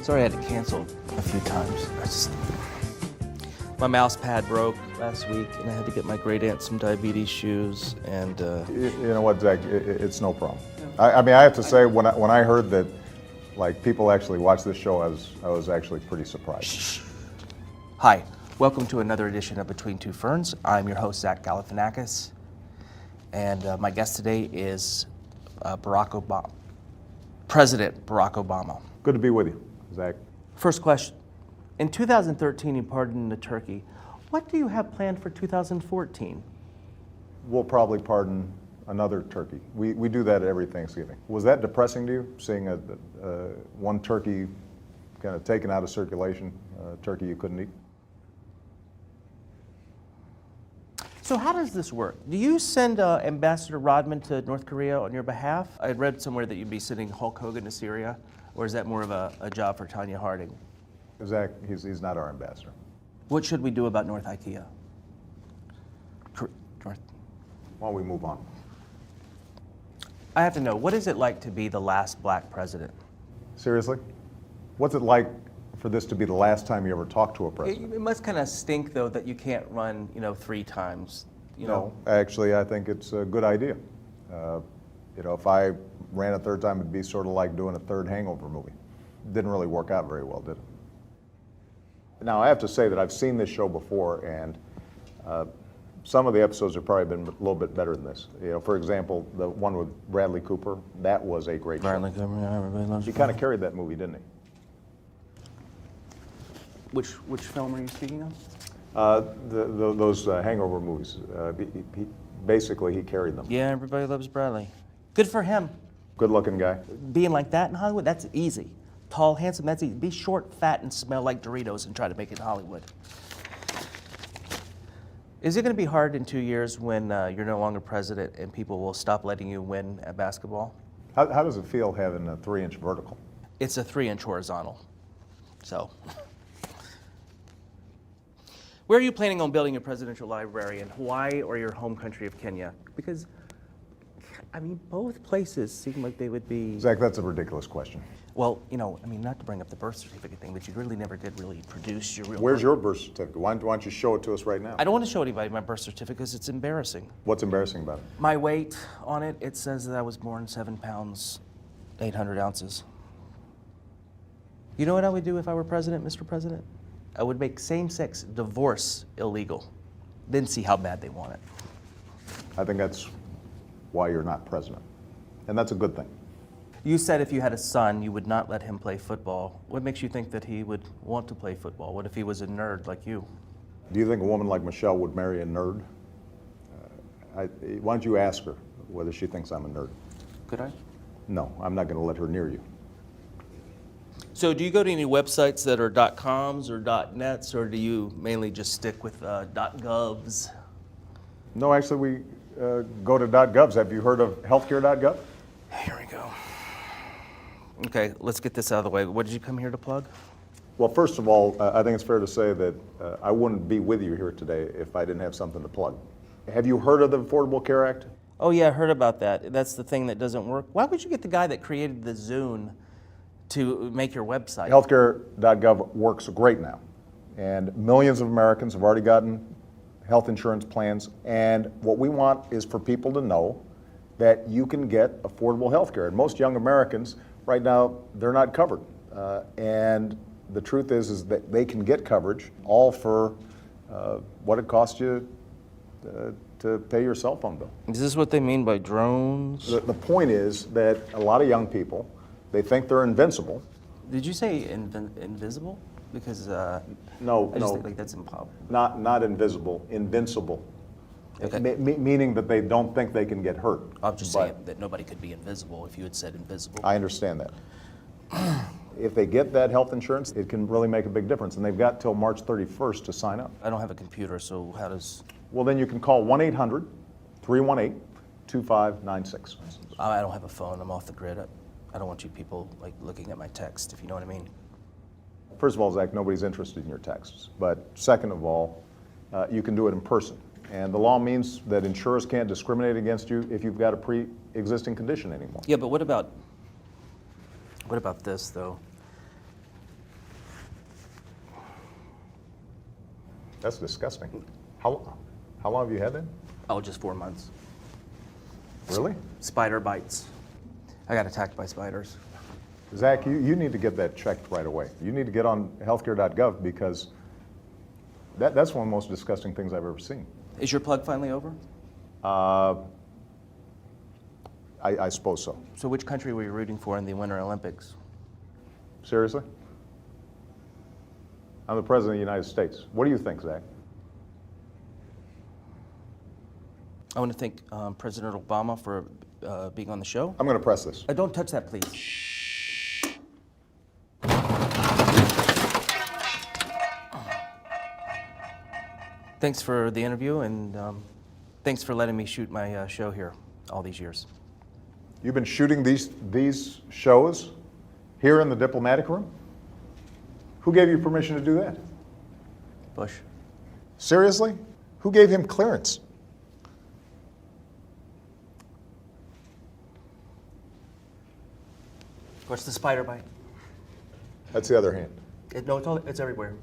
Sorry I had to cancel a few times. My mouse pad broke last week, and I had to get my great aunt some diabetes shoes, and... You know what, Zach, it's no problem. I mean, I have to say, when I heard that, like, people actually watch this show, I was actually pretty surprised. Shh. Hi, welcome to another edition of Between Two Ferns. I'm your host, Zach Galifianakis, and my guest today is President Barack Obama. Good to be with you, Zach. First question. In 2013, you pardoned a turkey. What do you have planned for 2014? We'll probably pardon another turkey. We do that every Thanksgiving. Was that depressing to you, seeing one turkey kind of taken out of circulation, a turkey you couldn't eat? So how does this work? Do you send Ambassador Rodman to North Korea on your behalf? I had read somewhere that you'd be sending Hulk Hogan to Syria, or is that more of a job for Tanya Harding? Zach, he's not our ambassador. What should we do about North IKEA? North. Why don't we move on? I have to know, what is it like to be the last black president? Seriously? What's it like for this to be the last time you ever talk to a president? It must kind of stink, though, that you can't run, 3 times. No, actually, I think it's a good idea. If I ran a third time, it'd be sort of like doing a third Hangover movie. Didn't really work out very well, did it? Now, I have to say that I've seen this show before, and some of the episodes have probably been a little bit better than this. For example, the one with Bradley Cooper, that was a great show. Bradley Cooper, yeah, everybody loves He kind of carried that movie, didn't he? Which film are you speaking of? Those Hangover movies. Basically, he carried them. Yeah, everybody loves Bradley. Good for him. Good-looking guy. Being like that in Hollywood, that's easy. Tall, handsome, that's easy. Be short, fat, and smell like Doritos and try to make it in Hollywood. Is it going to be hard in 2 years when you're no longer president and people will stop letting you win at basketball? How does it feel having a 3-inch vertical? It's a 3-inch horizontal. So, where are you planning on building a presidential library, in Hawaii or your home country of Kenya? Because, both places seem like they would be... Zach, that's a ridiculous question. Well, not to bring up the birth certificate thing, but you really never did produce your real... Where's your birth certificate? Why don't you show it to us right now? I don't want to show anybody my birth certificate because it's embarrassing. What's embarrassing about it? My weight on it, it says that I was born 7 pounds, 800 ounces. You know what I would do if I were president, Mr. President? I would make same-sex divorce illegal, then see how bad they want it. I think that's why you're not president. And that's a good thing. You said if you had a son, you would not let him play football. What makes you think that he would want to play football? What if he was a nerd like you? Do you think a woman like Michelle would marry a nerd? Why don't you ask her whether she thinks I'm a nerd? Could I? No, I'm not going to let her near you. So do you go to any websites that are .coms or .nets, or do you mainly just stick with .govs? No, actually, we go to .govs. Have you heard of healthcare.gov? Here we go. Okay, let's get this out of the way. What did you come here to plug? Well, first of all, I think it's fair to say that I wouldn't be with you here today if I didn't have something to plug. Have you heard of the Affordable Care Act? Oh yeah, I heard about that. That's the thing that doesn't work. Why would you get the guy that created the Zune to make your website? Healthcare.gov works great now. And millions of Americans have already gotten health insurance plans. And what we want is for people to know that you can get affordable health care. And most young Americans, right now, they're not covered. And the truth is that they can get coverage all for what it costs you to pay your cell phone bill. Is this what they mean by drones? The point is that a lot of young people, they think they're invincible. Did you say invisible? Because No, I just think like that's impossible. Not invisible, invincible. Okay. Meaning that they don't think they can get hurt. I'm just saying that nobody could be invisible if you had said invisible. I understand that. If they get that health insurance, it can really make a big difference. And they've got till March 31st to sign up. I don't have a computer, so how does... Well, then you can call 1-800-318-2596. I don't have a phone. I'm off the grid. I don't want you people looking at my text, if you know what I mean. First of all, Zach, nobody's interested in your texts. But second of all, you can do it in person. And the law means that insurers can't discriminate against you if you've got a pre-existing condition anymore. Yeah, but what about this, though? That's disgusting. How long have you had that? Oh, just 4 months. Really? Spider bites. I got attacked by spiders. Zach, you need to get that checked right away. You need to get on healthcare.gov because that's one of the most disgusting things I've ever seen. Is your plug finally over? I suppose so. So which country were you rooting for in the Winter Olympics? Seriously? I'm the President of the United States. What do you think, Zach? I want to thank President Obama for being on the show. I'm going to press this. Don't touch that, please. Thanks for the interview, and thanks for letting me shoot my show here all these years. You've been shooting these shows here in the diplomatic room? Who gave you permission to do that? Bush. Seriously? Who gave him clearance? What's the spider bite? That's the other hand. No, it's everywhere.